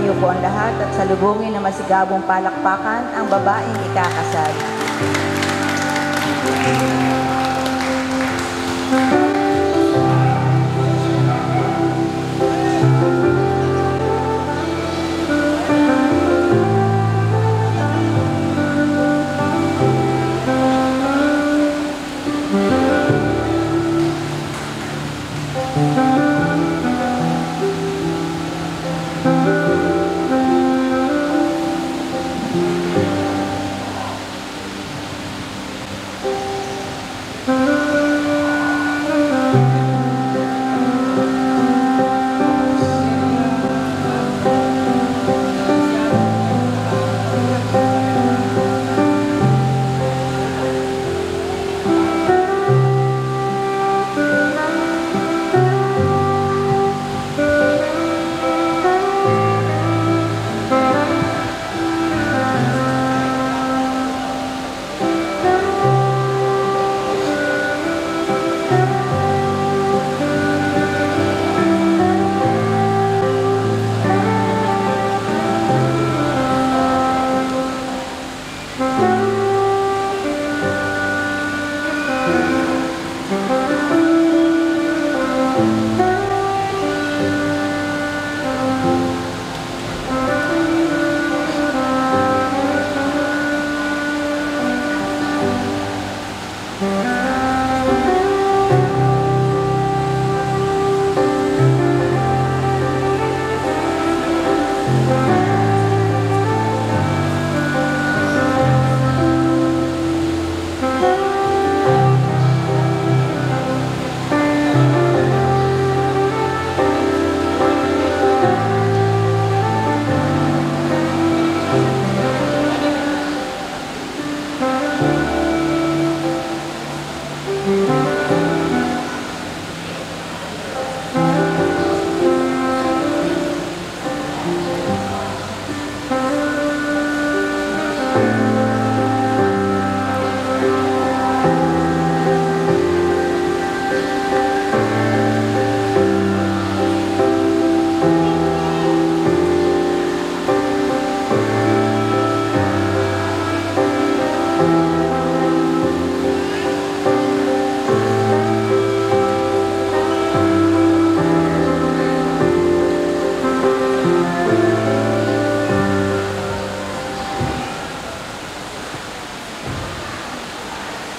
Magtayo po ang lahat at salubungin na masigabong palakpakan ang babaeng ikakasal.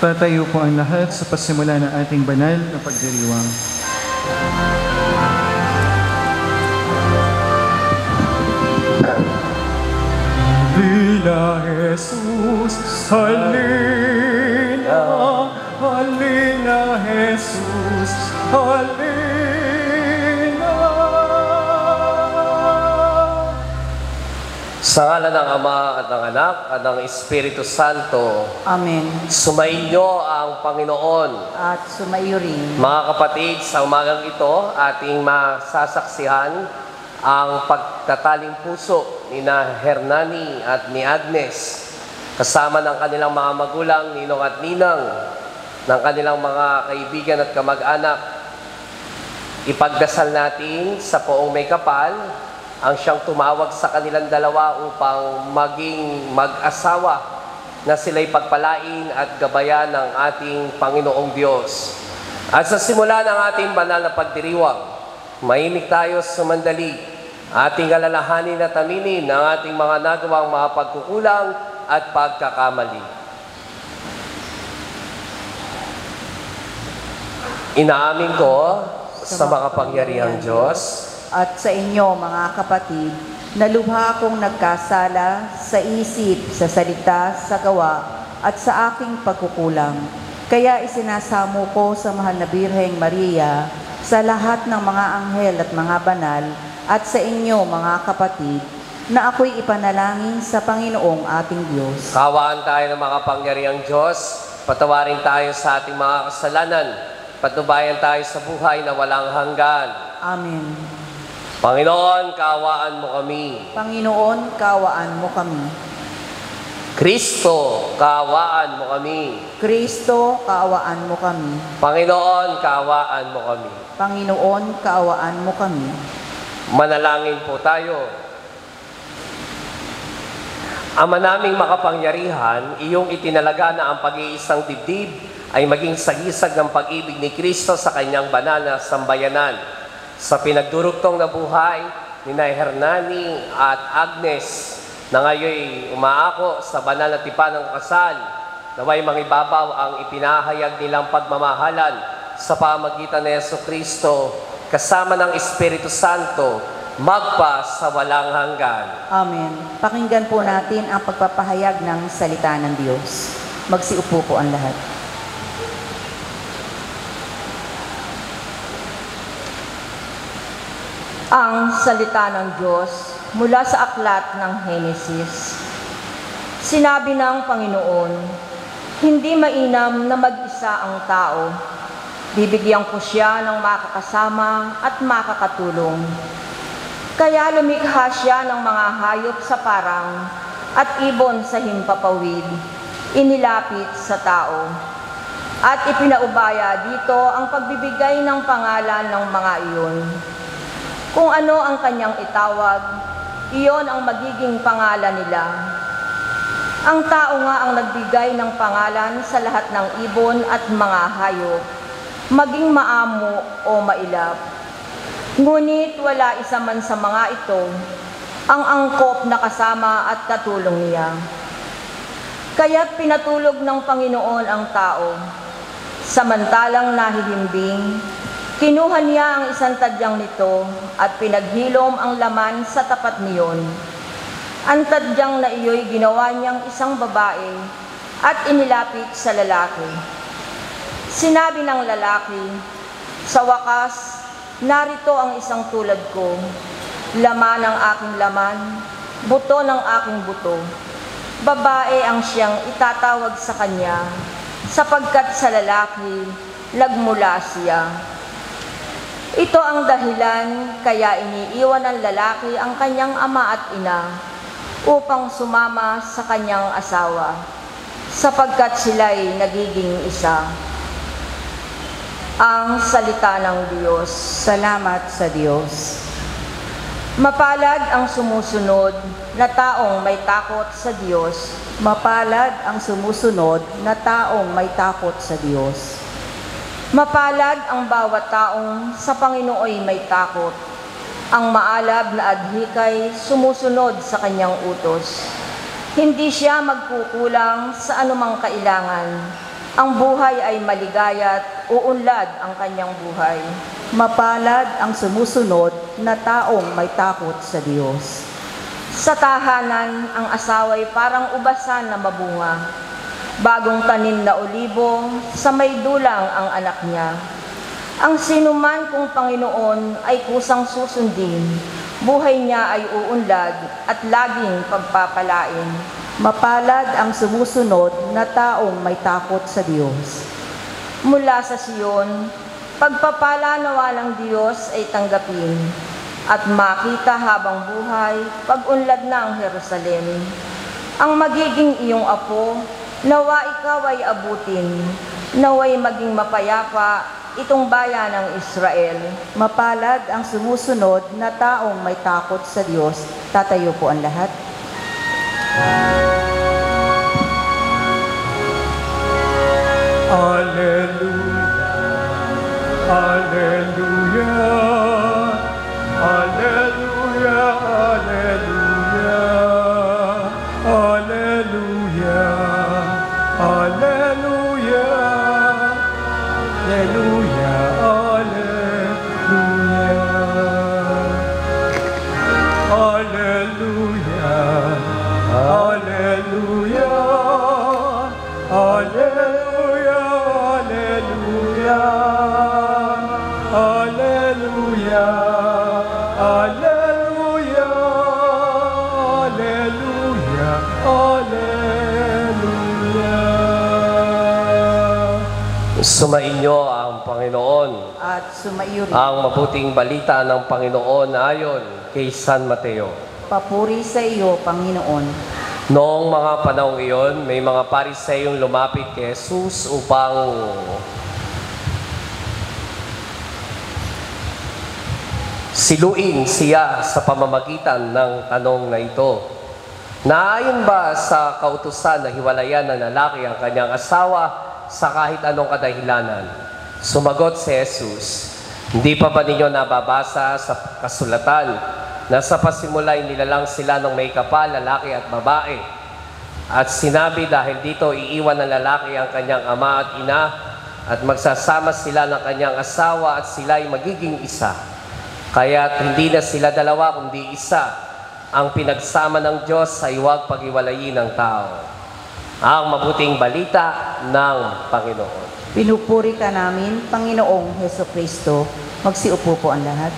Tatayo po ang lahat sa pasimula ng ating banal na pagdiriwang. Halina, Jesus, halina, halina, Jesus, halina. Sa ngalan ng Ama at ng Anak at ng Espiritu Santo. Amen. Sumainyo ang Panginoon. At sumaiyo rin. Mga kapatid, sa umagang ito, ating masasaksihan ang pagtataling puso ni na Hernani at ni Agnes, kasama ng kanilang mga magulang, ninong at ninang, ng kanilang mga kaibigan at kamag-anak. Ipagdasal natin sa Poong May Kapal ang siyang tumawag sa kanilang dalawa upang maging mag-asawa na sila'y pagpalain at gabayan ng ating Panginoong Diyos. At sa simula ng ating banal na pagdiriwang, mahimik tayo sa mandali, ating alalahanin at aminin ang ating mga nagawang mga pagkukulang at pagkakamali. Inaamin ko sa makapangyarihang Diyos at sa inyo, mga kapatid, na lubha akong nagkasala sa isip, sa salita, sa gawa, at sa aking pagkukulang. Kaya isinasamo ko sa mahal na Birheng Maria, sa lahat ng mga anghel at mga banal, at sa inyo, mga kapatid, na ako'y ipanalangin sa Panginoong ating Diyos. Kawaan tayo ng makapangyarihang Diyos, patawarin tayo sa ating mga kasalanan, patnubayan tayo sa buhay na walang hanggan. Amen. Panginoon, kaawaan mo kami. Panginoon, kaawaan mo kami. Kristo, kaawaan mo kami. Kristo, kaawaan mo kami. Panginoon, kaawaan mo kami. Panginoon, kaawaan mo kami. Manalangin po tayo. Ama naming makapangyarihan, iyong itinalaga na ang pag-iisang dibdib ay maging sagisag ng pag-ibig ni Kristo sa kanyang banal na sambayanan. Sa pinagdurugtong na buhay ni Hernani at Agnes na ngayon umaako sa banal na tipan ng kasal, naway mangibabaw ang ipinahayag nilang pagmamahalan sa pamagitan ni Jesucristo kasama ng Espiritu Santo magpa sa walang hanggan. Amen. Pakinggan po natin ang pagpapahayag ng salita ng Diyos. Magsiupo po ang lahat. Ang salita ng Diyos mula sa aklat ng Henesis. Sinabi ng Panginoon, hindi mainam na mag-isa ang tao. Bibigyan ko siya ng makakasama at makakatulong. Kaya lumikha siya ng mga hayop sa parang at ibon sa himpapawid, inilapit sa tao. At ipinaubaya dito ang pagbibigay ng pangalan ng mga iyon. Kung ano ang kanyang itawag, iyon ang magiging pangalan nila. Ang tao nga ang nagbigay ng pangalan sa lahat ng ibon at mga hayop, maging maamo o mailap. Ngunit wala isa man sa mga ito ang angkop na kasama at katulong niya. Kaya't pinatulog ng Panginoon ang tao. Samantalang nahihimbing, kinuha niya ang isang tadyang nito at pinaghilom ang laman sa tapat niyon. Ang tadyang na iyo'y ginawa niyang isang babae at inilapit sa lalaki. Sinabi ng lalaki, sa wakas, narito ang isang tulad ko, laman ng aking laman, buto ng aking buto. Babae ang siyang itatawag sa kanya, sapagkat sa lalaki, lagmula siya. Ito ang dahilan kaya iniiwan ng lalaki ang kanyang ama at ina, upang sumama sa kanyang asawa, sapagkat sila'y nagiging isa. Ang salita ng Diyos. Salamat sa Diyos. Mapalad ang sumusunod na taong may takot sa Diyos. Mapalad ang sumusunod na taong may takot sa Diyos. Mapalad ang bawat taong sa Panginooy may takot. Ang maalab na adhikay sumusunod sa kanyang utos. Hindi siya magkukulang sa anumang kailangan. Ang buhay ay maligaya at uunlad ang kanyang buhay. Mapalad ang sumusunod na taong may takot sa Diyos. Sa tahanan, ang asaway parang ubasan na mabunga. Bagong tanim na olibo, sa may dulang ang anak niya. Ang sinuman kung Panginoon ay kusang susundin, buhay niya ay uunlad at laging pagpapalain. Mapalad ang sumusunod na taong may takot sa Diyos. Mula sa Siyon, pagpapala nawa ng Diyos ay tanggapin at makita habang buhay pag-unlad ng Jerusalem. Ang magiging iyong apo, nawa ikaw ay abutin, naway maging mapayapa itong bayan ng Israel. Mapalad ang sumusunod na taong may takot sa Diyos. Tatayo po ang lahat. Alleluia, Alleluia, Alleluia, Alleluia, Alleluia, Alleluia, Alleluia, Alleluia, Alleluia, Alleluia, Alleluia. Alleluia, Alleluia, Alleluia, Alleluia. Sumainyo ang Panginoon. At sumaiyo rin. Ang mabuting balita ng Panginoon ayon kay San Mateo. Papuri sa iyo, Panginoon. Noong mga panahong iyon, may mga Pariseyong lumapit kay Jesus upang siluin siya sa pamamagitan ng tanong na ito. Naayon ba sa kautusan na hiwalayan ng lalaki ang kanyang asawa sa kahit anong kadahilanan? Sumagot si Jesus, hindi pa ba ninyo nababasa sa kasulatan na sa pasimulay nilalang sila ng may kapal, lalaki at babae? At sinabi dahil dito iiwan ng lalaki ang kanyang ama at ina at magsasama sila ng kanyang asawa at sila'y magiging isa. Kaya't hindi na sila dalawa kundi isa. Ang pinagsama ng Diyos ay huwag paghiwalayin ng tao. Ang mabuting balita ng Panginoon. Pinupuri ka namin, Panginoong Heso Kristo. Magsiupo po ang lahat.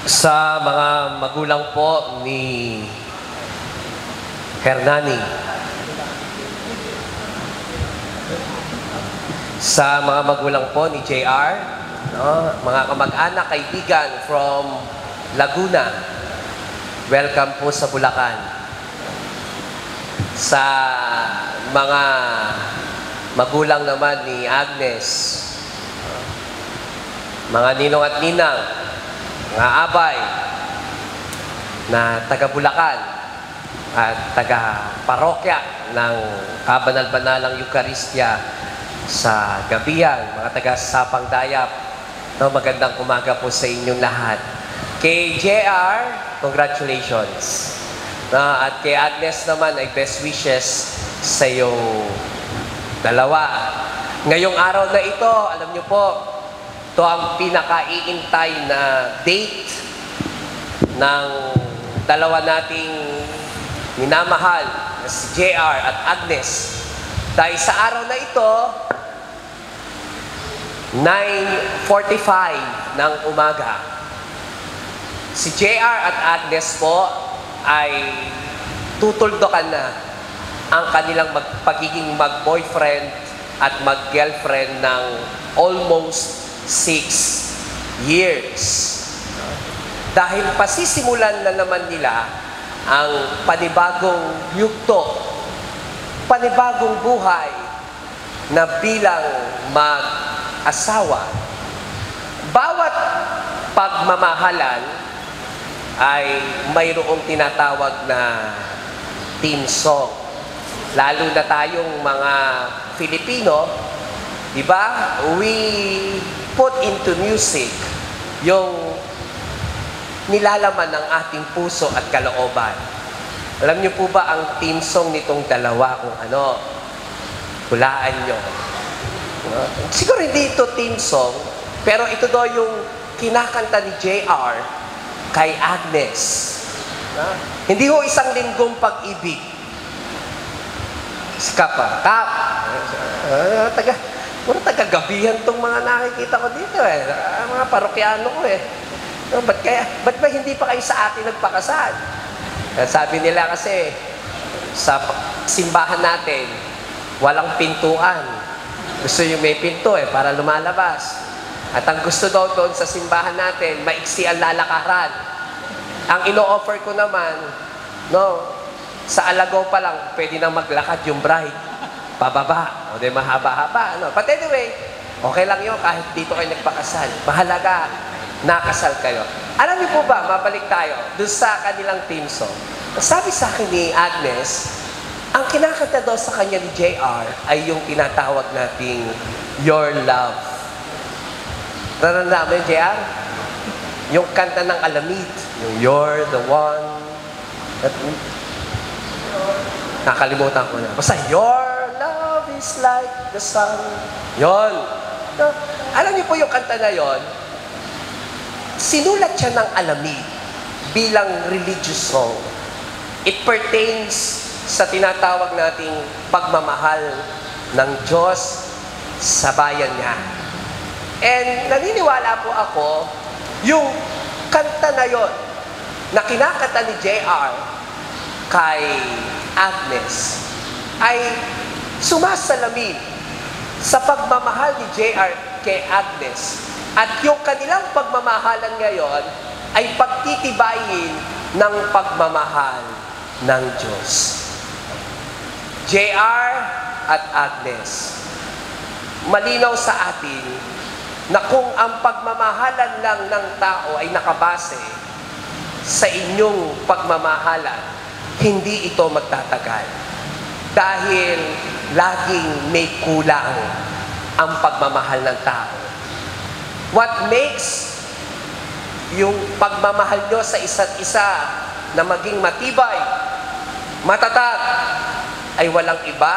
Sa mga magulang po ni Hernani, sa mga magulang po ni JR, mga kamag-anak, kaibigan from Laguna, welcome po sa Bulacan. Sa mga magulang naman ni Agnes, mga ninong at ninang, mga abay na taga Bulacan at taga parokya ng kabanal-banalang Eucharistia sa Gabihan, mga taga Sapang Dayap, magandang umaga po sa inyong lahat. Kay JR, congratulations. At kay Agnes naman ay best wishes sa iyong dalawa. Ngayong araw na ito, alam niyo po, ito ang pinaka-iintay na date ng dalawa nating minamahal na si JR at Agnes. Dahil sa araw na ito, 9:45 ng umaga, si JR at Agnes po ay tutuldukan na ang kanilang pagiging mag-boyfriend at mag-girlfriend ng almost 6 years. Dahil pasisimulan na naman nila ang panibagong yugto, panibagong buhay na bilang mag-asawa. Bawat pagmamahalan ay mayroong tinatawag na theme song. Lalo na tayong mga Filipino, di ba? We put into music yung nilalaman ng ating puso at kalooban. Alam niyo po ba ang theme song nitong dalawa kung ano? Hulaan niyo. Siguro hindi ito theme song, pero ito daw yung kinakanta ni JR kay Agnes. Hindi ho isang linggong pag-ibig. Kap. Puro taga-gabihan tong mga nakikita ko dito eh. Mga parokyano ko eh. Ba't ba hindi pa kayo sa atin nagpakasal? Sabi nila kasi, sa simbahan natin, walang pintuan. Gusto yung may pinto eh, para lumalabas. At ang gusto daw doon sa simbahan natin, maiksi ang lalakaran. Ang ino-offer ko naman, sa Alagaw pa lang, pwede nang maglakad yung bride. Pababa. O di mahaba-haba. But anyway, okay lang yun kahit dito kayo nagpakasal. Mahalaga, nakasal kayo. Alam niyo po ba, mabalik tayo dun sa kanilang theme song. Sabi sa akin ni Agnes, ang kinakanta daw sa kanya ni JR ay yung tinatawag nating Your Love. Naranaman mo yun, JR? Yung kanta ng Alamid. Yung You're the One. Nakalimutan ko na. Basta, Your love is like the sun. Yon. Alam niyo po yung kanta na yon, sinulat siya ng Alamid bilang religious song. It pertains sa tinatawag nating pagmamahal ng Diyos sa bayan niya. And naniniwala po ako, yung kanta na yon na kinakanta ni JR kay Agnes ay sumasalamin sa pagmamahal ni JR kay Agnes. At yung kanilang pagmamahalan ngayon ay pagtitibayin ng pagmamahal ng Diyos. JR at Agnes, malinaw sa atin na kung ang pagmamahalan lang ng tao ay nakabase sa inyong pagmamahalan, hindi ito magtatagal. Dahil laging may kulang ang pagmamahal ng tao. What makes yung pagmamahal nyo sa isa't isa na maging matibay, matatag, ay walang iba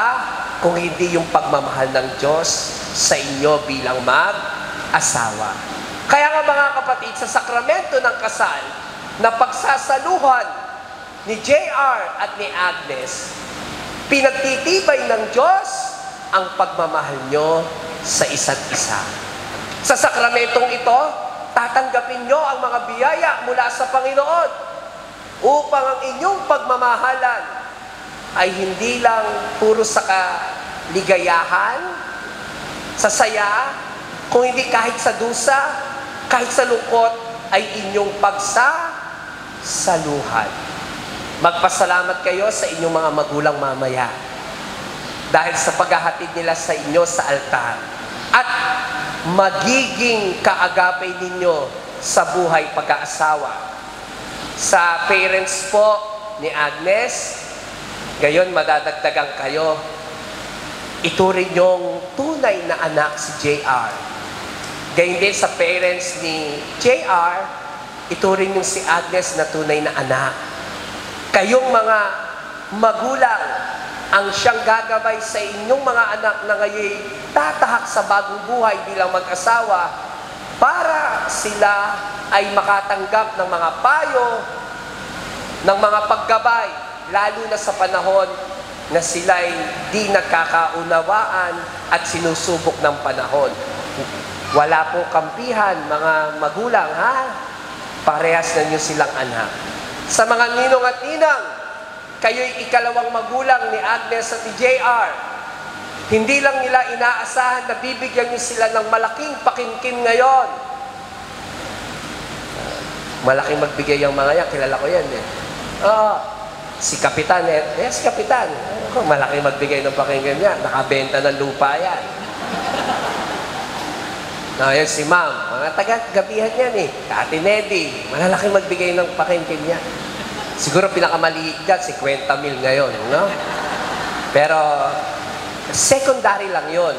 kung hindi yung pagmamahal ng Diyos sa inyo bilang mag-asawa. Kaya nga mga kapatid, sa sakramento ng kasal, na pagsasaluhan ni JR at ni Agnes, pinagtitibay ng Diyos ang pagmamahal nyo sa isa't isa. Sa sakramentong ito, tatanggapin nyo ang mga biyaya mula sa Panginoon upang ang inyong pagmamahalan ay hindi lang puro sa kaligayahan, sa saya, kung hindi kahit sa dusa, kahit sa lungkot, ay inyong pagsasaluhan. Magpasalamat kayo sa inyong mga magulang mamaya dahil sa paghahatid nila sa inyo sa altar. At magiging kaagapay ninyo sa buhay pag-aasawa. Sa parents po ni Agnes, gayon madadagdagan kayo. Ituring yung tunay na anak si JR. Gayon din sa parents ni JR, ituring yung si Agnes na tunay na anak. Kayong mga magulang ang siyang gagabay sa inyong mga anak na ngayon tatahak sa bagong buhay bilang mag-asawa para sila ay makatanggap ng mga payo, ng mga paggabay, lalo na sa panahon na sila'y di nagkakaunawaan at sinusubok ng panahon. Wala po kampihan, mga magulang, ha? Parehas na niyo silang anak. Sa mga ninong at ninang, kayo'y ikalawang magulang ni Agnes at ni JR. Hindi lang nila inaasahan na bibigyan niyo sila ng malaking pakingkin ngayon. Malaking magbigay ang mga yan, kilala ko yan eh. Si Kapitan si Kapitan. Malaking magbigay ng pakinggan niya, nakabenta ng lupa yan. Yan si Ma'am, mga taga-gabihan yan eh. Ate Neddy, malalaking magbigay ng pakinggan niya. Siguro pinakamaliit dyan, 50,000 ngayon, no? Pero, secondary lang yon.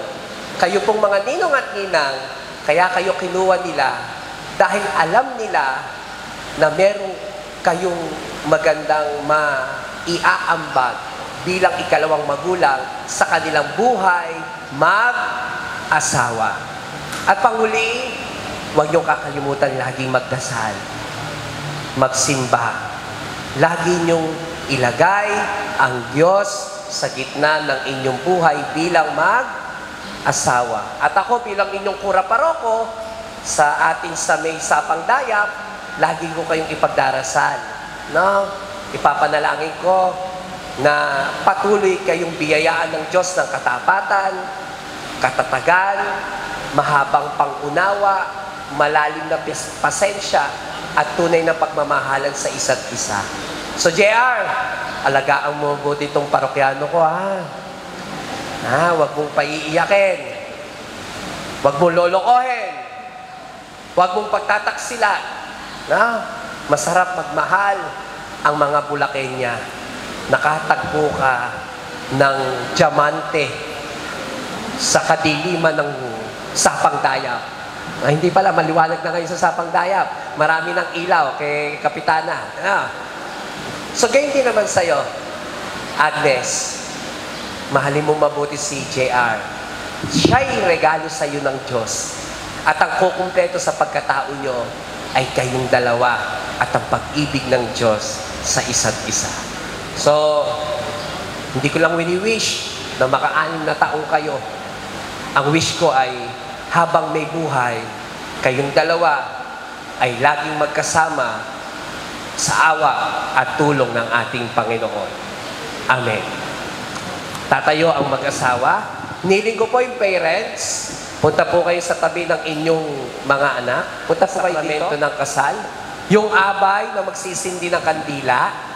Kayo pong mga ninong at ninang, kaya kayo kinuha nila dahil alam nila na meron kayong magandang maiaambag bilang ikalawang magulang sa kanilang buhay mag-asawa. At panghuli, huwag niyong kakalimutan laging magdasal, magsimba. Lagi niyong ilagay ang Diyos sa gitna ng inyong buhay bilang mag-asawa. At ako bilang inyong kura paroko sa ating sa may sapang dayap, lagi ko kayong ipagdarasal. No? Ipapanalangin ko na patuloy kayong biyayaan ng Diyos ng katapatan, katatagan, mahabang pangunawa, malalim na pasensya, at tunay na pagmamahalan sa isa't isa. So, JR, alagaan mo buti itong parokyano ko, ha? Huwag mong paiiyakin. Huwag mong lolokohin. Huwag mong pagtataksilan. Masarap magmahal ang mga Bulakenya. Nakatagpo ka ng diamante sa kadiliman ng sapang dayap. Hindi pala, maliwanag na ngayon sa sapang dayap. Marami ng ilaw kay Kapitana. So, ganyan din naman sa'yo, Agnes. Mahalin mo mabuti si JR. Siya'y regalo sa'yo ng Diyos. At ang kukumpleto sa pagkatao nyo ay kayong dalawa at ang pag-ibig ng Diyos sa isa't isa. So, hindi ko lang wini-wish na maka-6 na taong kayo. Ang wish ko ay habang may buhay, kayong dalawa ay laging magkasama sa awa at tulong ng ating Panginoon. Amen. Tatayo ang mag-asawa. Niling ko po yung parents. Punta po kayo sa tabi ng inyong mga anak. Punta po kayo dito ng kasal. Yung abay na magsisindi ng kandila.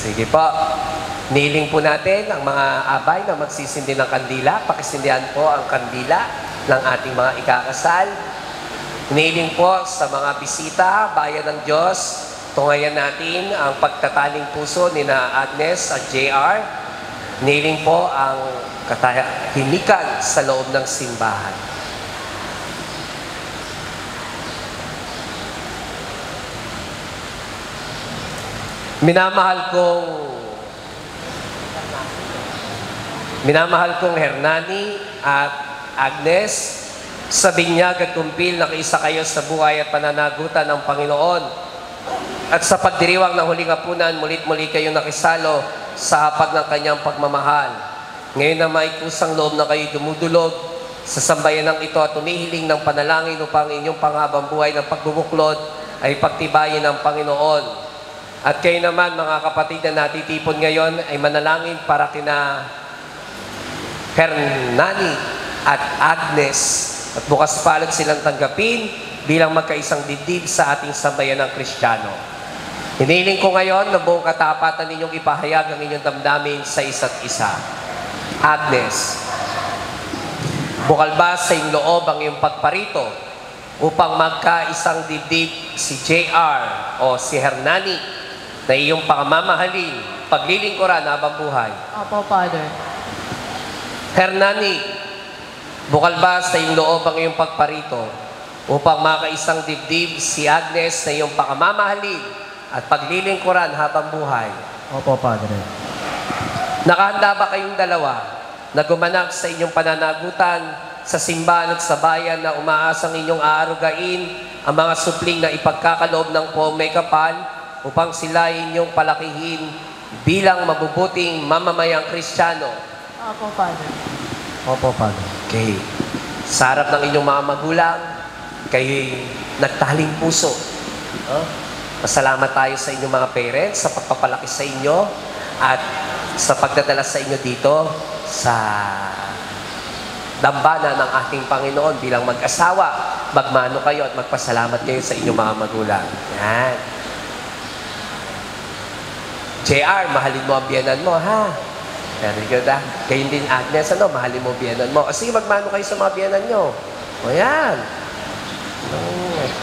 Sige po. Niling po natin ang mga abay na magsisindi ng kandila. Pakisindihan po ang kandila ng ating mga ikakasal. Niling po sa mga bisita, bayan ng Diyos. Tungayan natin ang pagtataling puso ni na Agnes at JR. Niling po ang katahimikan sa loob ng simbahan. Minamahal kong Hernani at Agnes, sa binyag at kumpil na kaisa kayo sa buhay at pananagutan ng Panginoon. At sa pagdiriwang ng huling hapunan, mulit-muli kayong nakisalo sa hapag ng kanyang pagmamahal. Ngayon na may kusang loob na kayo dumudulog sa sambayanang ito at tumihiling ng panalangin upang inyong panghabang buhay ng pagbubuklod ay pagtibayin ng Panginoon. At kayo naman, mga kapatid na natitipon ngayon, ay manalangin para kina Hernani at Agnes. At bukas palad silang tanggapin bilang magkaisang dibdib sa ating sambayan ng Kristiyano. Hiniling ko ngayon na buong katapatan ninyong ipahayag ang inyong damdamin sa isa't isa. Agnes, bukal ba sa iyong loob ang iyong pagparito upang magkaisang dibdib si JR o si Hernani na iyong pamamahalin, paglilingkuran habang buhay? Opo, Father. Hernani, bukal ba sa iyong loob ang iyong pagparito upang makaisang dibdib si Agnes na iyong pakamamahalin at paglilingkuran habang buhay? Opo, Padre. Nakahanda ba kayong dalawa na gumanap sa inyong pananagutan sa simbahan at sa bayan na umaasang inyong aarugain ang mga supling na ipagkakaloob ng poong may kapal upang sila inyong palakihin bilang mabubuting mamamayang Kristiyano? Opo, Father. Opo, Padre. Okay. Sa harap ng inyong mga magulang, kayo'y nagtaling puso. Pasalamat tayo sa inyong mga parents sa pagpapalaki sa inyo at sa pagdadala sa inyo dito sa dambana ng ating Panginoon bilang mag-asawa. Magmano kayo at magpasalamat kayo sa inyong mga magulang. Yan. JR, mahalin mo ang biyanan mo, ha? Very good, ha? Kayo din, Agnes, mahalin mo ang biyanan mo. O sige, magmano kayo sa mga biyanan nyo. O yan.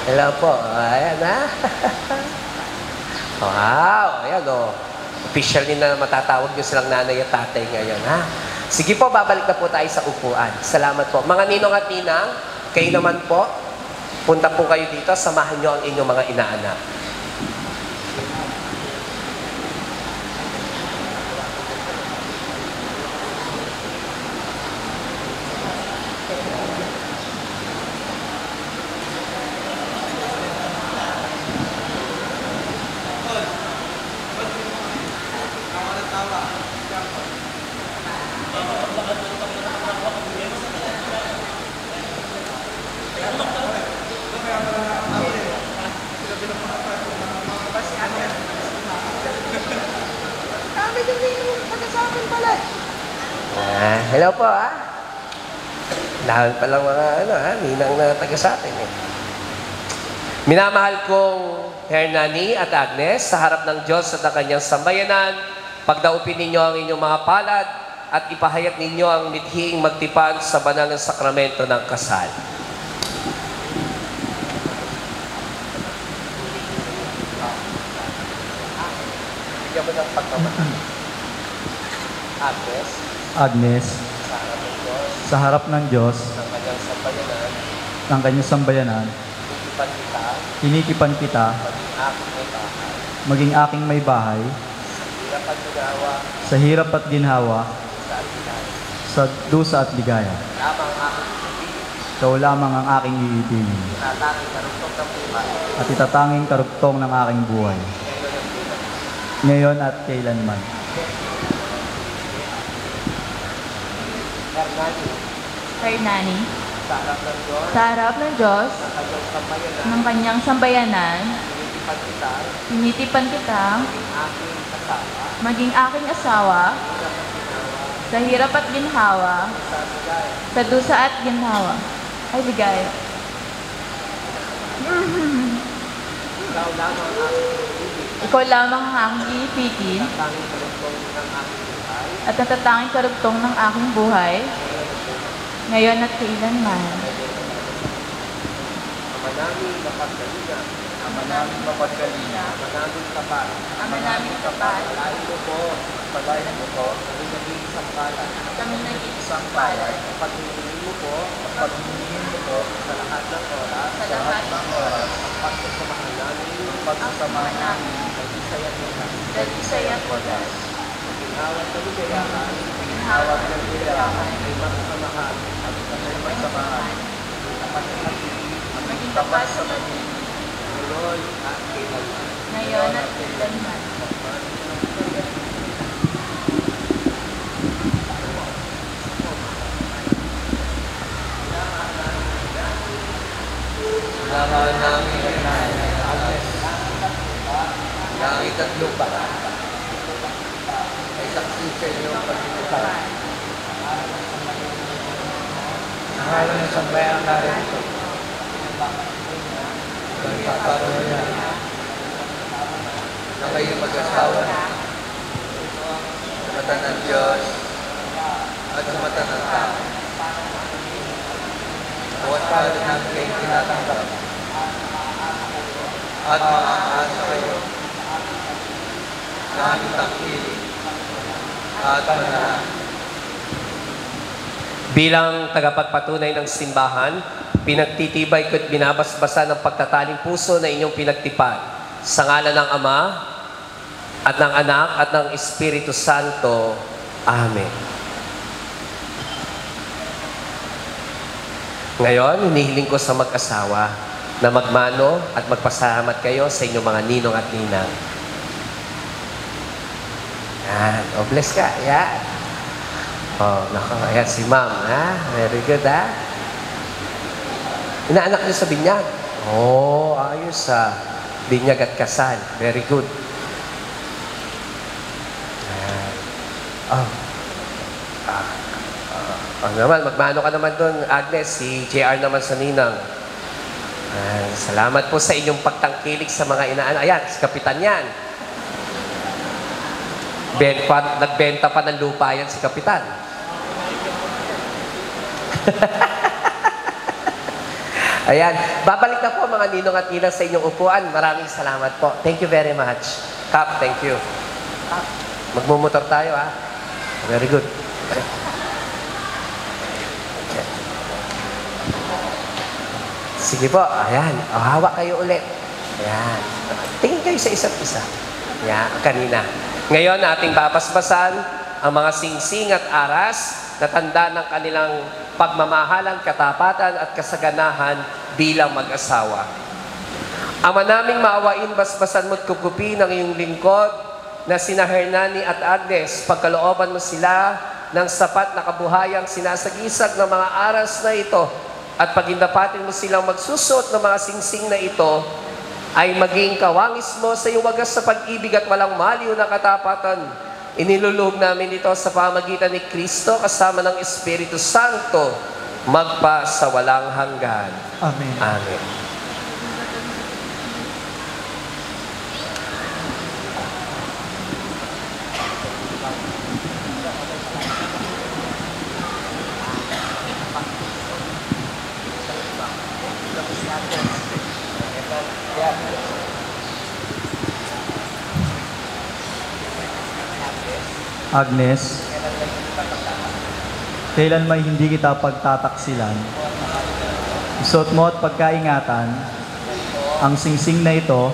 Hello po. Ayan, ha? Wow, ayan, o. Officially na matatawag nyo silang nanay at tatay ngayon, ha? Sige po, babalik na po tayo sa upuan. Salamat po. Mga ninong at ninang, kayo naman po, punta po kayo dito, samahan nyo ang inyong mga inaanak. Hello po, ha? Dahil palang mga, ninang na taga sa atin, eh. Minamahal kong Hernani at Agnes, sa harap ng Diyos at ng kanyang sambayanan, pagdaupin ninyo ang inyong mga palad at ipahayag ninyo ang midhing magtipan sa banal na sakramento ng kasal. Bigyan mo ng pagmamahal. Agnes, Agnes, sa harap ng Diyos, ng kanyang sambayanan, ng kanyang sambayanan, tinikipan kita, maging aking may bahay, sa hirap at ginhawa, sa dusa at ligaya. Ikaw lamang ang aking iibigin, at itatanging karugtong ng aking buhay, ngayon at kailanman. Hernani, sa harap ng Diyos, ng kanyang sambayanan, tinitipan kita, maging aking asawa, sa hirap at ginhawa, sa dusa at ginhawa, ay ligaya. Ikaw lamang ang aking iibigin, Ikaw lamang ang aking iipitin at natatanging karugtong ng aking buhay, ngayon at kailanman. Ama namin mapagkalina, Ama namin mapagkalina, Ama namin tapat, Ama namin tapat, palain mo po, pagayin mo po, kami naging isang palad. kami nag-iisang palad Paghingi mo po, paghingiin mo po, sa lahat ng oras, sa lahat ng oras, ang pagsasamahan namin, pagsasamahan namin, isaya nila. dahil isaya po das, Ginawat na lugayahan, ginhawag ng bilahan, ay magsamahan, at ay magsamahan, at maging tapat sa pag-ibig, tuloy at kailanman. ngayon at kailanman. Laman namin langit at lupa ay saksi sa inyong pagtitipad. Nangalan ng sambayan natin ito. Pagpaparoon na kayo mag-asawa sa mata ng Diyos at sa mata ng tao. Bukas pa rin namin kayo tinatanggap at makakaasa kayo na aming tangkili at manalangin. Bilang tagapagpatunay ng simbahan, pinagtitibay ko't binabasbasan ng pagtataling puso na inyong pinagtipad. Sa ngalan ng Ama, at ng Anak, at ng Espiritu Santo. Amen. Ngayon, hinihiling ko sa mag-asawa na magmano at magpasalamat kayo sa inyong mga ninong at ninang. Yan. O, bless ka. Yan. Oh, nako. Ayan si ma'am. Ha? Very good, ha? Inaanak niyo sa binyag. Oh, ayos, ha? Binyag at kasal. Very good. Ayan. Oh. Naman, magmano ka naman doon, Agnes. Si JR naman sa ninang. Salamat po sa inyong pagtangkilik sa mga inaanak. Ayan, si Kapitan yan. Nagbenta pa ng lupa yan si Kapitan. Ayan. Babalik na po mga ninong at ninang sa inyong upuan. Maraming salamat po. Thank you very much. Kap, thank you. Kap, magmumotor tayo, ha? Very good. Sige po. Ayan. O, hawak kayo ulit. Ayan. Tingin kayo sa isa't isa. Ayan, kanina. Ngayon, ating babasbasan ang mga singsing at aras na tanda ng kanilang pagmamahalan, katapatan at kasaganahan bilang mag-asawa. Ama naming maawain, basbasan mo't kukupin ang iyong lingkod na sina Hernani at Agnes. Pagkalooban mo sila ng sapat na kabuhayang sinasagisag ng mga aras na ito at pagindapatin mo silang magsusuot ng mga singsing na ito ay maging kawangis mo sa iyong wagas sa pag-ibig at walang maliw na katapatan. Inilulog namin ito sa pamagitan ni Kristo kasama ng Espiritu Santo magpa sa walang hanggan. Amen. Amen. Agnes, kailan may hindi kita pagtataksilan, isuot mo at pagkaingatan ang singsing na ito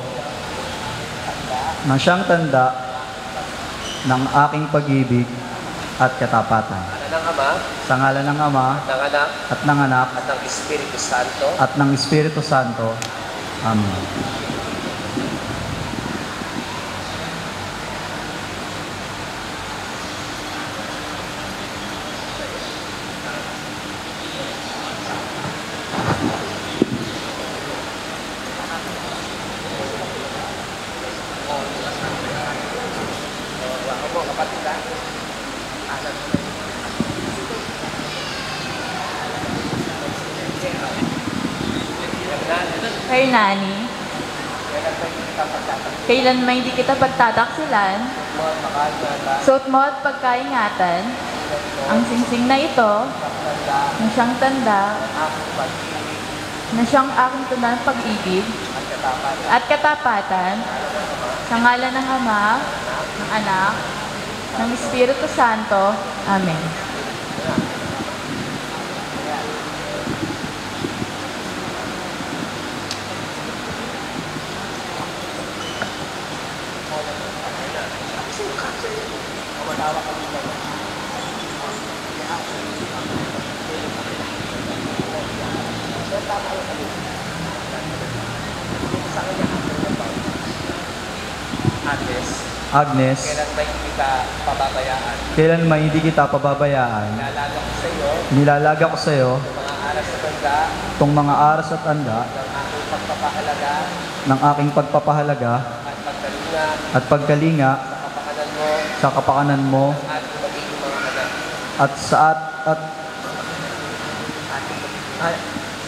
na siyang tanda ng aking pag-ibig at katapatan. Ng Ama, Sa ngalan ng Ama ng Anak, at ng Anak at ng Espiritu Santo. at ng Espiritu Santo. Amen. Ako, kapatid, ha? Hernani, Kailan may hindi kita pagtataksilan, suot mo at pagkaingatan, ang singsing na ito, na siyang tanda, na siyang aking tunay ng pag-ibig at katapatan, sa ngalan ng Ama, ng Anak, ng Espiritu Santo. Amen. Agnes, Agnes, kailan ba hindi ka pababayaan? kailan may hindi kita pababayaan, Nalaga ko sa iyo, nilalaga ko sa iyo mga aras sa tanda, itong mga aras at anda ng aking pagpapahalaga ng aking pagpapahalaga at pagkalinga at pagkalinga sa kapakanan mo sa kapakanan mo at magiging mga anak.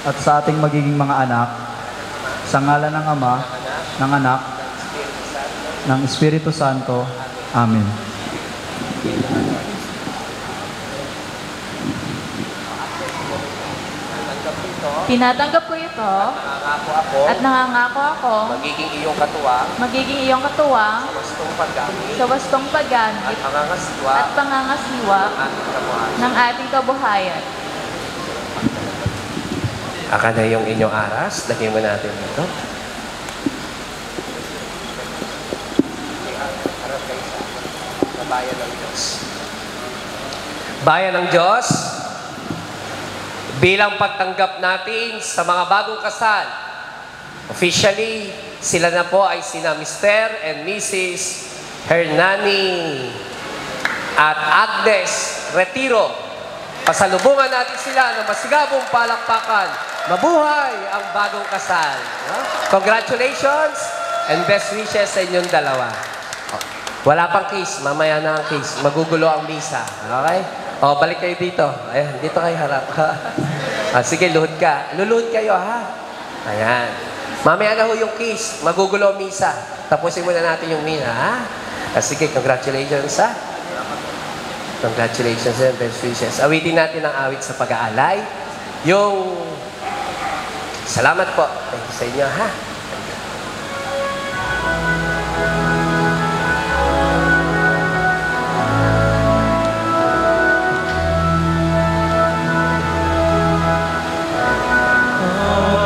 at sa ating magiging mga anak, sa ngalan ng Ama, ng Anak, ng Espiritu Santo. Amen. Tinatanggap ko ito Nangangako ako, at nangangako ako magiging iyong katuwang, magiging iyong katuwang wastong paggamit, sa wastong at paggamit pangangasiwa at pangangasiwa ng ating kabuhayan. ng ating kabuhayan. Aka na yung inyong aras, lagyan mo natin ito. Harap kayo sa bayan ng Diyos. Bayan ng Diyos, bilang pagtanggap natin sa mga bagong kasal, officially, sila na po ay sina Mr. and Mrs. Hernani at Agnes Retiro. Pasalubungan natin sila ng masigabong palakpakan. Mabuhay ang bagong kasal. Congratulations and best wishes sa inyong dalawa. Wala pang kiss. Mamaya na ang kiss. Magugulo ang misa. Okay? O, balik kayo dito. Ayan, dito kayo harap. Sige, luhod ka. Luluhod kayo, ha? Ayan. Mamaya na ho yung kiss. Magugulo ang misa. Tapusin muna natin yung misa, ha? Sige, congratulations, ha? Congratulations and best wishes. Awitin natin ang awit sa pag-aalay. Yung salamat po. Thank you sa inyo, ha?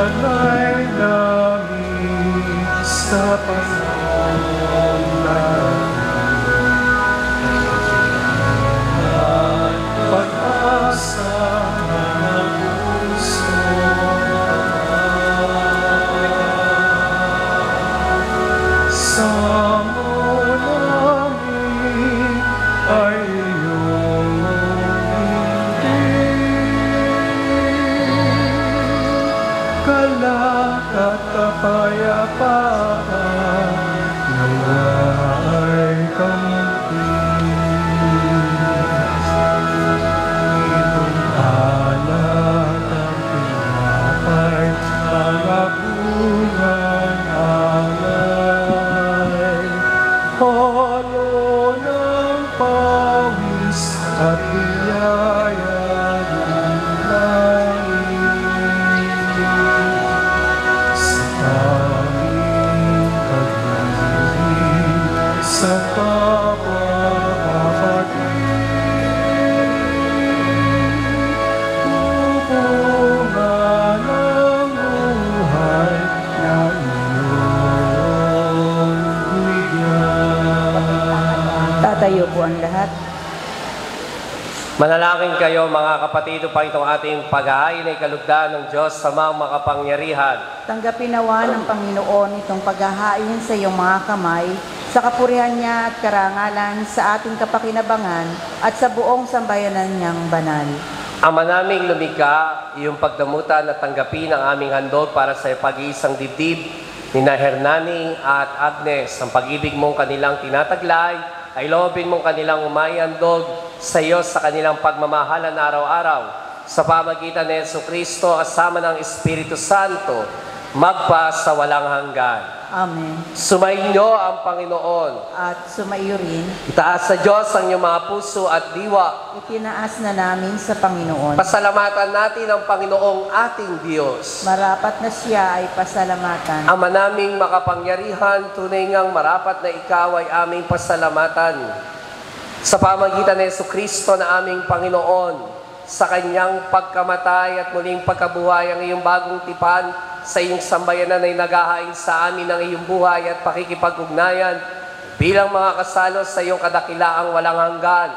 Alay namin sa panahon na pag-asa ng puso. Sa namin ay iyong kalak at kapayapaan nawa ay kampinas. Itong alat ang pinapay, mga bungang alay. Halo ng pawis at biyaya ng langit. Sa aming pag-ibig sa kapwa-kapatid, pupungan ang buhay na iyong bigyan. Tatayo po ang lahat. Manalangin kayo mga kapatid upang itong ating pag-aayin ay kalugdan ng Diyos sa mga makapangyarihan. Tanggapin nawa ng Panginoon itong paghahain sa iyong mga kamay, sa kapurihan niya at karangalan sa ating kapakinabangan at sa buong sambayanan niyang banal. Ama naming lumikha, iyong pagdamutan at tanggapin ang aming handog para sa pag-iisang dibdib ni Hernani at Agnes. Ang pag-ibig mong kanilang tinataglay ay loobin mong kanilang umayandog sa iyo sa kanilang pagmamahalan araw-araw. Sa pamagitan ni Jesucristo, asama ng Espiritu Santo, magpa sa walang hanggan. Amen. Sumainyo ang Panginoon. At sumaiyo rin, Itaas sa Diyos ang inyong mga puso at diwa. itinaas na namin sa Panginoon. Pasalamatan natin ang Panginoong ating Diyos. Marapat na siya ay pasalamatan. Ama naming makapangyarihan, tunay ngang marapat na ikaw ay aming pasalamatan. Sa pamagitan ng Jesucristo na aming Panginoon, sa kanyang pagkamatay at muling pagkabuhay, ang iyong bagong tipan sa iyong sambayanan ay naghahain sa amin ng iyong buhay at pakikipag-ugnayan bilang mga kasalo sa iyong kadakilaang walang hanggan.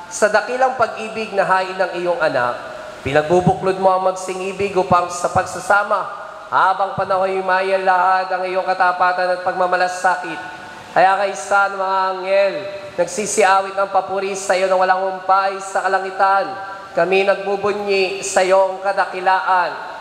Sa dakilang pag-ibig na hain ng iyong anak, pinagbubuklod mo ang magsing-ibig upang sa pagsasama, habang panahon mayal lahat ang iyong katapatan at pagmamalasakit. Kaya kaysa ng mga anghel, nagsisiawit ng papuri sa iyo na walang humpay sa kalangitan, kami nagbubunyi sa iyong kadakilaan.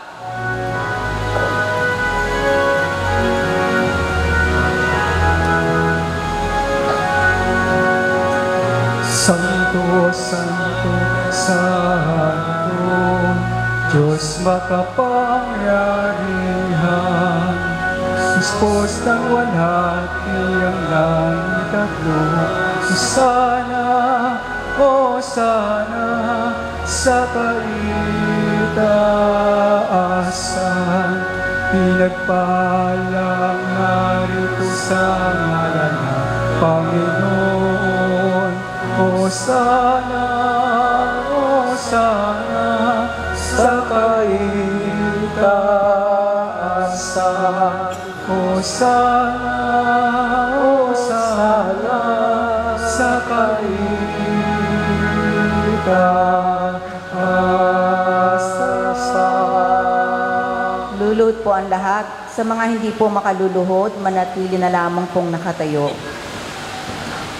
Santo, Santo, Santo, Diyos makapangyarihan, Dispos ng walhati ang langit at lupa. Sana, o sana, sa kaitaasan, pinagpalang narito sa ngalan ng Panginoon. O sana, sa kaitaasan. O sana, sa kaitaasan. Luluhod po ang lahat. Sa mga hindi po makaluluhod, manatili na lamang pong nakatayo.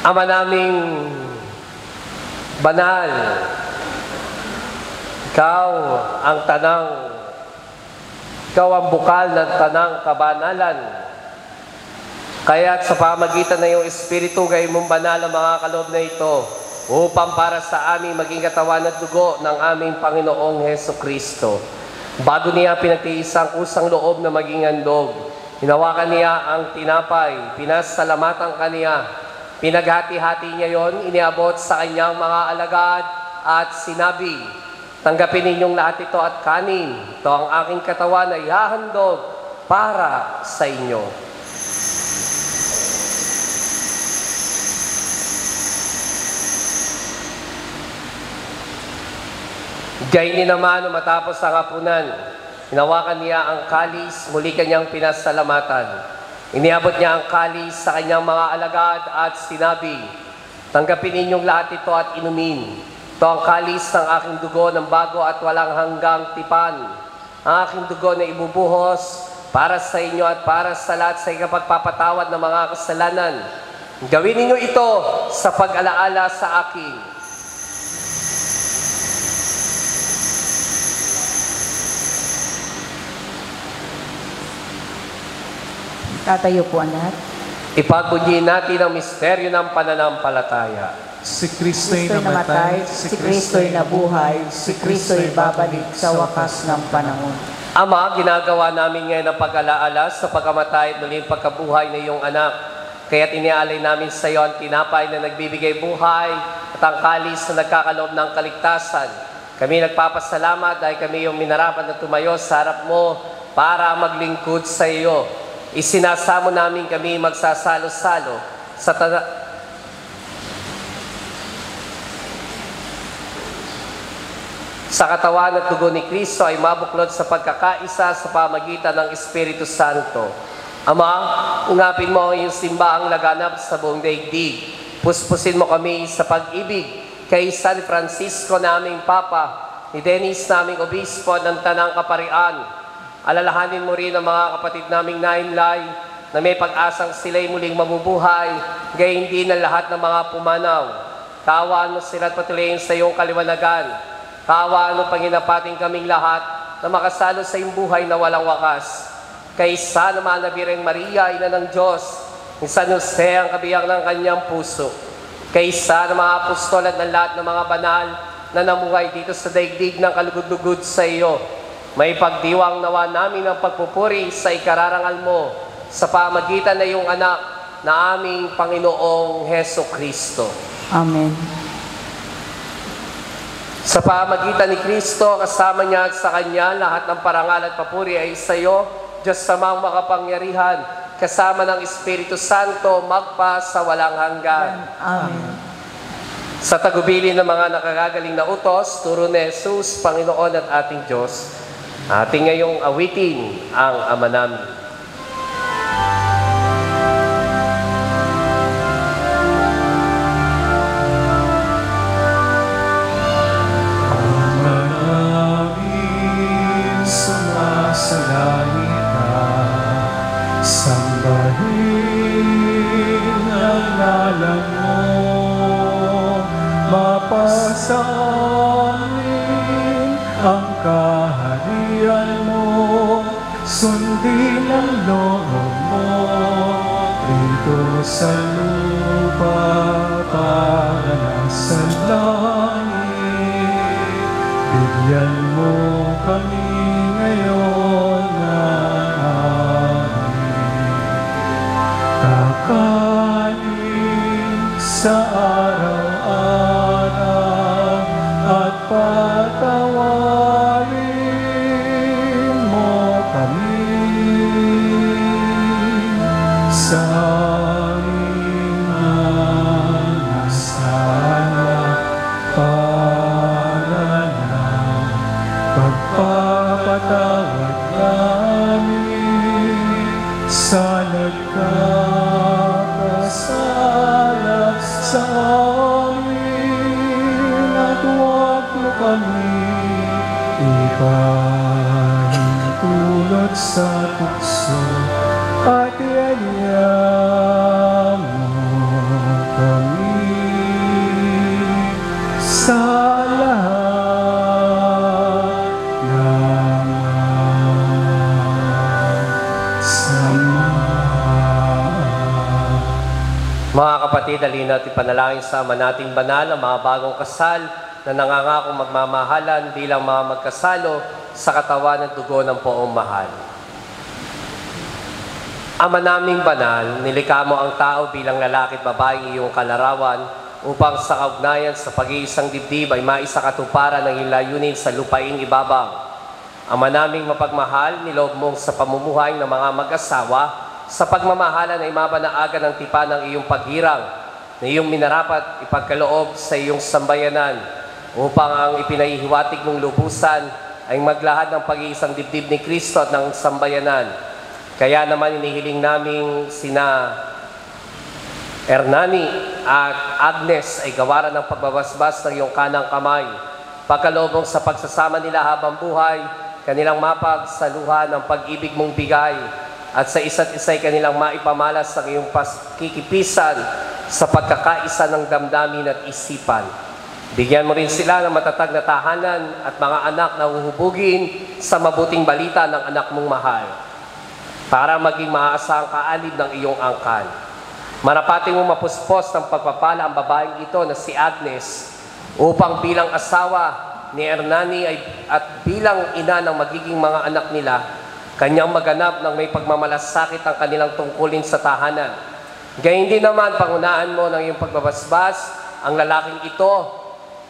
Ama naming banal, ikaw ang bukal ng tanang kabanalan. Kaya't sa pamagitan ng iyong Espiritu, gayon mong banal ang mga kaloob na ito, upang para sa amin maging katawan at dugo ng aming Panginoong Hesukristo. Bago niya pinagtiis ang kusang loob na maging handog, hinawakan niya ang tinapay, pinasalamatan kaniya, pinaghati-hati niya yon, iniabot sa kanyang mga alagad at sinabi, tanggapin ninyong lahat ito at kanin. Ito ang aking katawan na ihahandog para sa inyo. Gayon din naman, matapos ang hapunan, hinawakan niya ang kalis, muli kanyang pinasalamatan. Iniabot niya ang kalis sa kanyang mga alagad at sinabi, tanggapin ninyong lahat ito at inumin. Ito ang kalis ng aking dugo ng bago at walang hanggang tipan. Ang aking dugo na ibubuhos para sa inyo at para sa lahat sa ikapagpapatawad ng mga kasalanan. Gawin ninyo ito sa pag-alaala sa akin. Tatayo po ang lahat. Ipagbunyi natin ang misteryo ng pananampalataya. Si Kristo'y Kristo'y namatay, si Kristo'y nabuhay, si Kristo'y babalik sa wakas ng panahon. Ama, ginagawa namin ngayon ang pag-alaala sa pagkamatay at muling pagkabuhay ng iyong anak. Kaya't inialay namin sa iyo ang tinapay na nagbibigay buhay at ang kalis na nagkakaloob ng kaligtasan. Kami nagpapasalamat dahil kami yung minarapat na tumayo sa harap mo para maglingkod sa iyo. Isinasamo namin kami magsasalo-salo sa katawan at dugo ni Kristo ay mabuklod sa pagkakaisa sa pamagitan ng Espiritu Santo. Ama, ungapin mo ang iyong simbaang laganap sa buong daigdig. Puspusin mo kami sa pag-ibig kay San Francisco naming Papa, ni Dennis naming Obispo ng Tanang Kaparian. Alalahanin mo rin ang mga kapatid naming nainlay na may pag-asang sila'y muling mabubuhay, gayon din ang lahat ng mga pumanaw. Kaawaan mo sila at patuloyin sa iyong kaliwanagan. Kaawaan mo panginapating kaming lahat na makasalo sa iyong buhay na walang wakas. Kaysa naman nabireng Maria, Ina ng Diyos, ni San Jose ang kabiyang ng kanyang puso. Kaysa ng mga apostol at ng lahat ng mga banal na namuhay dito sa daigdig ng kalugod-lugod sa iyo. May pagdiwang nawa namin ang pagpupuri sa ikararangal mo sa pamagitan na iyong anak na aming Panginoong Heso Kristo. Amen. Sa pamagitan ni Kristo, kasama niya at sa Kanya, lahat ng parangal at papuri ay sa iyo, Diyos samang makapangyarihan, kasama ng Espiritu Santo, magpa sa walang hanggan. Amen. Sa tagubilin ng mga nakagagaling na utos, turo ni Jesus, Panginoon at ating Diyos, ating ngayong awitin ang Ama namin. Ama namin, sumasalangit ka, sambahin ang ngalan mo, mapasa amin ang kaharian mo, sundin ang loob mo, rito sa lupa para sa langit. Bigyan mo kami ngayon ng aming kakanin sa araw-araw at patawarin mo kami sa aming mga sala para ng pagpapatawad namin sa nagkakasala sa amin, at huwag mo kami ipahintulot sa tukso, at ialya mo kami sa lahat ng sama. Mga kapatid, halina natin panalangin sa Ama nating banal ang mga bagong kasal na nangangakong magmamahalan bilang mga magkasalo sa katawan at dugo ng poong mahal. Ama naming banal, nilikha mo ang tao bilang lalaki at babaeng iyong kalarawan upang sa kaugnayan sa pag-iisang dibdib ay maisakatuparan ng iyong layunin sa lupaing ibabang. Ama naming mapagmahal, niloob mong sa pamumuhay ng mga mag-asawa, sa pagmamahalan ay mabanaagan ng tipan ng iyong paghirang na iyong minarapat ipagkaloob sa iyong sambayanan upang ang ipinahihiwatig mong lubusan ay maglahad ng pag-iisang dibdib ni Kristo at ng sambayanan. Kaya naman inihiling naming sina Hernani at Agnes ay gawaran ng pagbabasbas ng iyong kanang kamay. Pagkaloob sa pagsasama nila habang buhay, kanilang mapagsaluhan ng pag-ibig mong bigay at sa isa't isa'y kanilang maipamalas ang iyong kikipisan sa pagkakaisa ng damdamin at isipan. Bigyan mo rin sila ng matatag na tahanan at mga anak na huhubugin sa mabuting balita ng anak mong mahal para maging maaasahang kaalib ng iyong angkan. Marapating mong mapuspos ng pagpapala ang babaeng ito na si Agnes upang bilang asawa ni Hernani at bilang ina ng magiging mga anak nila, kanyang maganap ng may pagmamalasakit ang kanilang tungkulin sa tahanan. Gayun din naman, pangunahan mo ng iyong pagbabasbas ang lalaking ito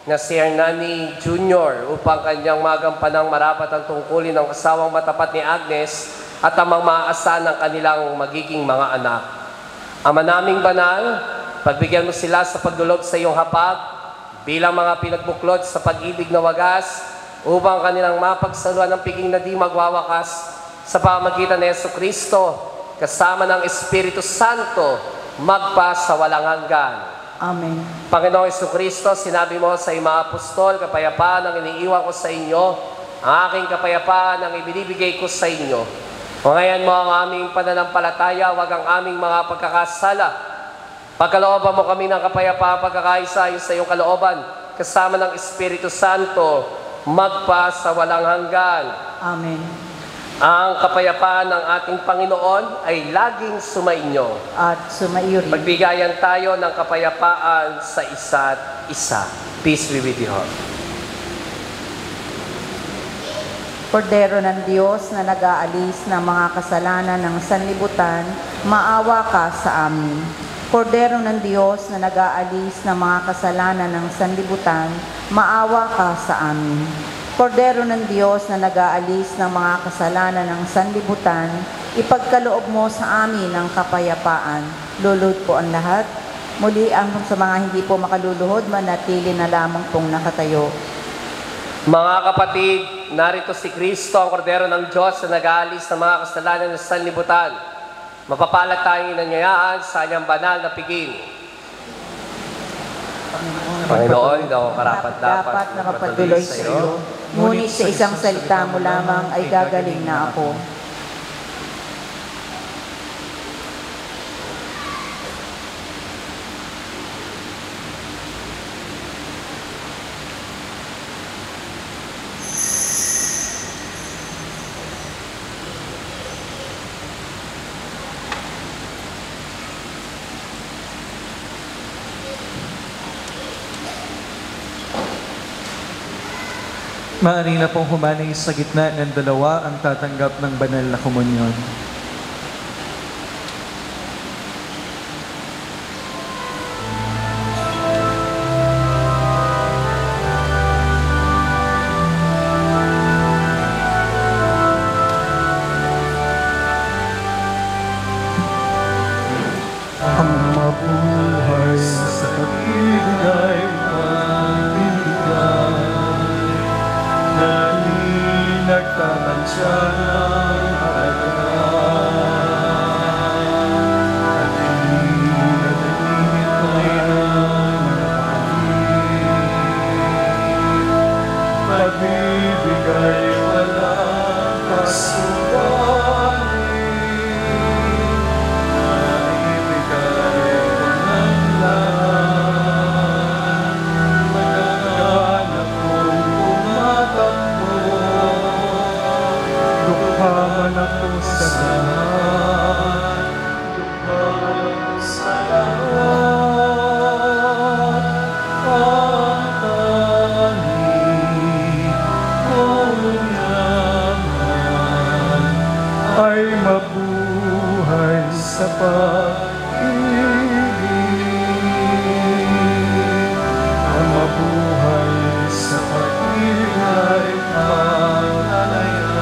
na si Hernani Jr. upang kanyang magampanang marapat ang tungkulin ng asawang matapat ni Agnes at amang maaasahan ng kanilang magiging mga anak. Ama naming banal, pagbigyan mo sila sa pagdulog sa iyong hapag bilang mga pinagbuklod sa pag-ibig na wagas upang kanilang mapagsaluhan ng piging na di magwawakas sa pamagitan ni Yesu Kristo, kasama ng Espiritu Santo, magpa sa walang hanggan. Amen. Panginoong Yesu Kristo, sinabi mo sa mga apostol, kapayapaan ang iniiwan ko sa inyo, ang aking kapayapaan ang ibinibigay ko sa inyo. Ngayon mo ang aming pananampalataya, wag ang aming mga pagkakasala. Pagkalooban mo kami ng kapayapaan, pagkakaisa sa iyong kalooban, kasama ng Espiritu Santo, magpa sa walang hanggan. Amen. Ang kapayapaan ng ating Panginoon ay laging sumainyo. At sumaiyo rin. Magbigayan tayo ng kapayapaan sa isa't isa. Peace be with you all. Kordero ng Diyos na nag-aalis ng mga kasalanan ng sanlibutan, maawa ka sa amin. Kordero ng Diyos na nag-aalis ng mga kasalanan ng sanlibutan, maawa ka sa amin. Kordero ng Diyos na nag-aalis ng mga kasalanan ng sanlibutan, ipagkaloob mo sa amin ang kapayapaan. Lulod po ang lahat. Muli ang sa mga hindi po makaluluhod, manatili na lamang pong nakatayo. Mga kapatid, narito si Kristo, ang kordero ng Diyos na nag-aalis ng mga kasalanan ng sanlibutan. Mapapalad tayong inanyayaan sa kanyang banal na piging. Panginoon, ikaw karapat-dapat na mapatuloy sa iyo. Ngunit sa isang salita mo lamang ay gagaling na ako. Maaari na pong humanay sa gitna ng dalawa ang tatanggap ng banal na komunyon. Ang mabuhay sa pag-ibig ay magbibigay. Nagtatansya ng halagaan at hindi natalingit ko'y nananalig. Pagbibigay walang kasugaling, naibigay walang lahat, magaganap ko'y tumatakbo. Dukhaman ako sa lahat, dukhaman sa lahat, ang tanging kunyaman ay mabuhay sa pag-ibig. Ang mabuhay sa pag-ibig ay pananayan.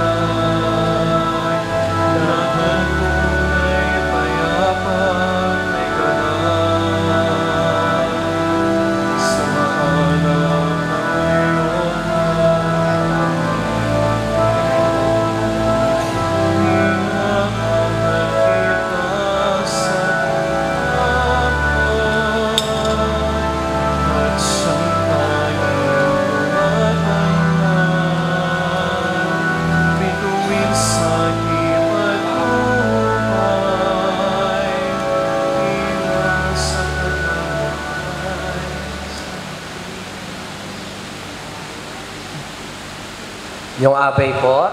Yung abay po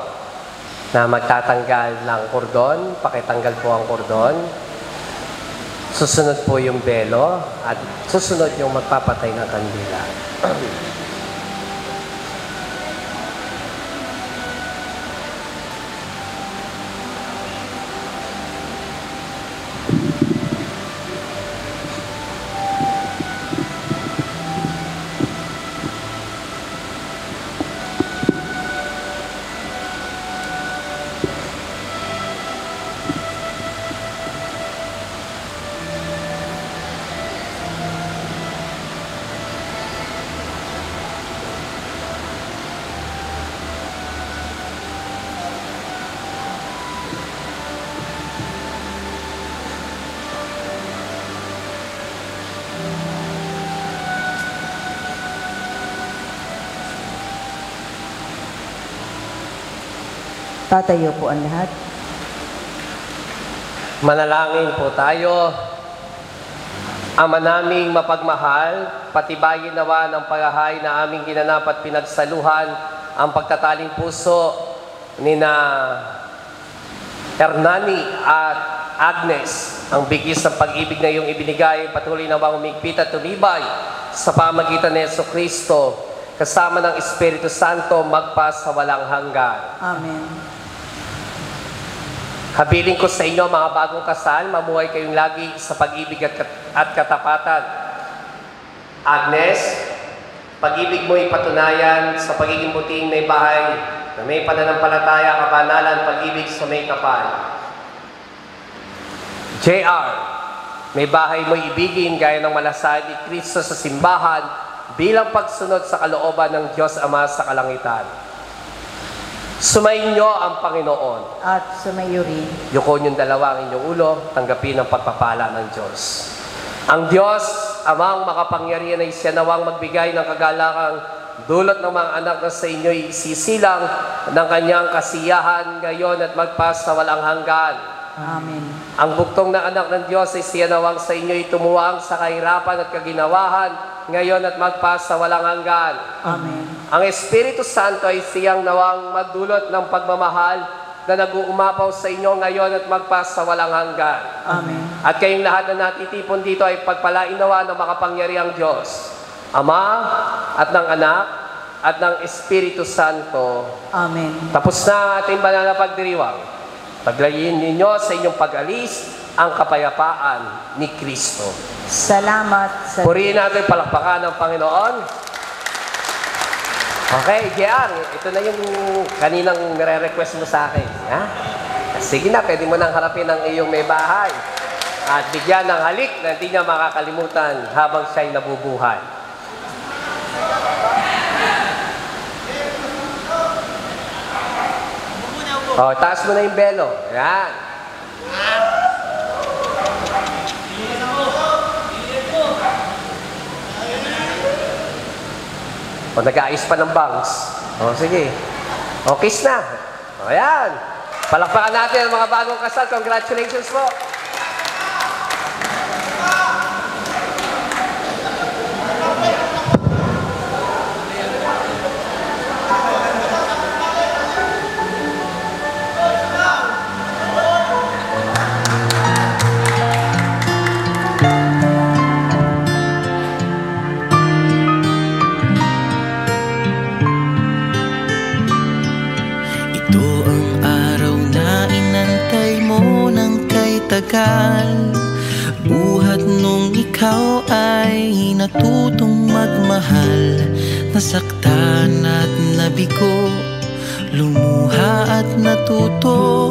na magtatanggal ng kordon, pakitanggal po ang kordon. Susunod po yung belo at susunod yung magpapatay ng kandila. Tatayo po ang lahat. Manalangin po tayo. Ama naming mapagmahal, patibayin nawa ng paghahay na aming ginanap at pinagsaluhan ang pagtataling puso ni na Hernani at Agnes. Ang bigis ng pag-ibig na iyong ibinigay, patuloy na bang umigpit at tumibay sa pamagitan ni Jesucristo. kasama ng Espiritu Santo, magpa sa walang hanggan. Amen. Habiling ko sa inyo, mga bagong kasal, mamuhay kayong lagi sa pag-ibig at katapatan. Agnes, pag-ibig mo ipatunayan sa pagiging buting may bahay na may pananampalataya, kabanalan, pag-ibig sa may kapal. JR, may bahay mo ibigin gaya ng malasahid ni Kristo sa simbahan bilang pagsunod sa kalooban ng Diyos Ama sa kalangitan. Sumainyo ang Panginoon. At sumayo rin. Yuko niyong dalawa ang inyong ulo, tanggapin ang pagpapala ng Diyos. Ang Diyos, Amang makapangyarihan ay siya nawang magbigay ng kagalakang dulot ng mga anak na sa inyo'y isisilang ng kanyang kasiyahan ngayon at magpas sa walang hanggan. Amen. Ang buktong na anak ng Diyos ay siya nawang sa inyo'y tumuwang sa kahirapan at kaginawahan ngayon at magpas sa walang hanggan. Amen. Ang Espiritu Santo ay siyang nawang magdulot ng pagmamahal na nag-uumapaw sa inyo ngayon at magpas sa walang hanggan. Amen. At kayong lahat na natitipon dito ay pagpalain nawa ng makapangyarihang Diyos, Ama at ng Anak at ng Espiritu Santo. Amen. Tapos na ang ating banal na pagdiriwang. Paglayin ninyo sa inyong pag-alis ang kapayapaan ni Kristo. Salamat sa Purihin natin palakpakan ng Panginoon. Okay, JR, ito na yung kaninang nire-request mo sa akin. Ha? Sige na, pwede mo nang harapin ang iyong may bahay. At bigyan ng halik na hindi niya makakalimutan habang siya'y nabubuhay. O, taas mo na yung belo. Yan. O, nag-aayos pa ng bangs. O, sige. O, kiss na. O, ayan. Palakpakan natin ang mga bagong kasal. Congratulations po. Buhat nung ikaw ay natutong magmahal, nasaktan at nabigo, lumuha at natuto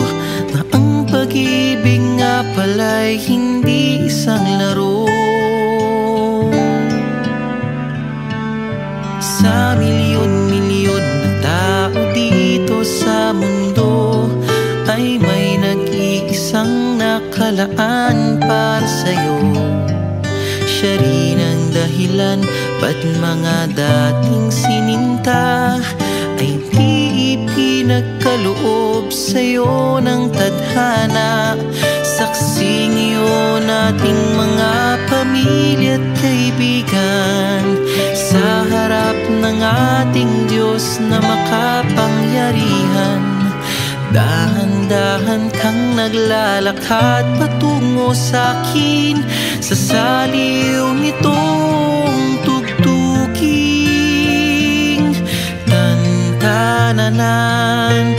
na ang pag-ibig nga pala'y hindi isang laro. Sa milyon-milyon na tao dito sa mundo ay may nag-iisang nakalaan para sa'yo. Siya rin ang dahilan ba't mga dating sininta ay di ipinagkaloob sa'yo ng tadhana. Saksi ngayon ating mga pamilya at kaibigan sa harap ng ating Diyos na makapangyarihan. Dahan-dahan kang naglalakad patungo sa'kin sa saliw nitong tugtuging. Tantananan